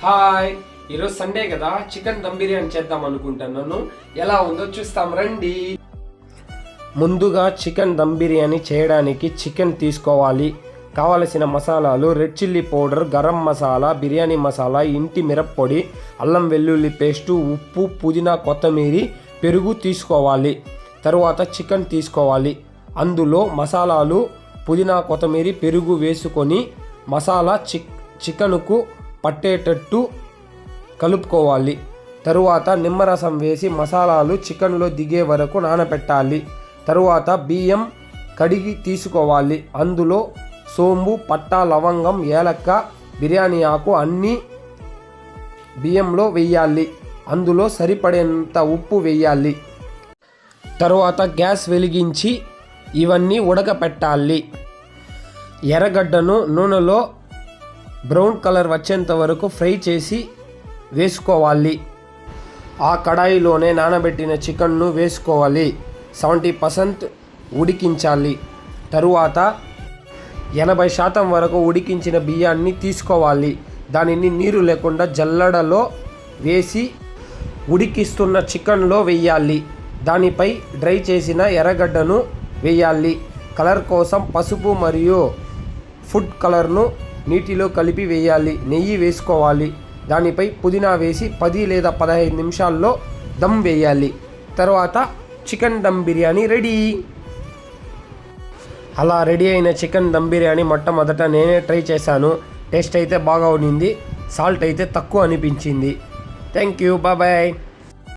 Hi, ఈరోజు Sunday కదా, chicken dum biryani చేద్దాం అనుకుంటున్నాను. ఎలా ఉందో చూస్తాం రండి. ముందుగా చికెన్ దమ్ బిర్యానీ చేయడానికి చికెన్ తీసుకోవాలి. కావలసిన మసాలాలు: red chilli powder, garam masala, biryani masala, ఇంటి మిరప్పొడి, అల్లం వెల్లుల్లి పేస్టు, ఉప్పు, పుదీనా, కొత్తిమీర, పెరుగు తీసుకోవాలి. తరువాత చికెన్ తీసుకోవాలి. అందులో మసాలాలు, పుదీనా, కొత్తిమీర, పెరుగు వేసుకొని మసాలా చికెన్కు పట్టేటట్టు కలుపుకోవాలి. తరువాత నిమ్మరసం వేసి మసాలాలు చికెన్లో దిగే వరకు నానబెట్టాలి. తరువాత బియ్యం కడిగి తీసుకోవాలి. అందులో సోంపు, పట్టా, లవంగం, ఏలక్క, బిర్యానీ ఆకు అన్నీ బియ్యంలో వేయాలి. అందులో సరిపడేంత ఉప్పు వేయాలి. తరువాత గ్యాస్ వెలిగించి ఇవన్నీ ఉడకపెట్టాలి. ఎర్రగడ్డను నూనెలో బ్రౌన్ కలర్ వచ్చేంత వరకు ఫ్రై చేసి వేసుకోవాలి. ఆ కడాయిలోనే నానబెట్టిన చికెన్ను వేసుకోవాలి. 70% ఉడికించాలి. తరువాత 80% వరకు ఉడికించిన బియ్యాన్ని తీసుకోవాలి. దానిని నీరు లేకుండా జల్లెడలో వేసి ఉడికిస్తున్న చికెన్లో వేయాలి. దానిపై డ్రై చేసిన ఎర్రగడ్డను వేయాలి. కలర్ కోసం పసుపు మరియు ఫుడ్ కలర్ను నీటిలో కలిపి వేయాలి. నెయ్యి వేసుకోవాలి. దానిపై పుదీనా వేసి 10 లేదా 15 నిమిషాల్లో దమ్ వేయాలి. తర్వాత చికెన్ దమ్ బిర్యానీ రెడీ. అలా రెడీ అయిన చికెన్ దమ్ బిర్యానీ మొట్టమొదట నేనే ట్రై చేశాను. టేస్ట్ అయితే బాగా ఉండింది. సాల్ట్ అయితే తక్కువ అనిపించింది. Thank you, bye.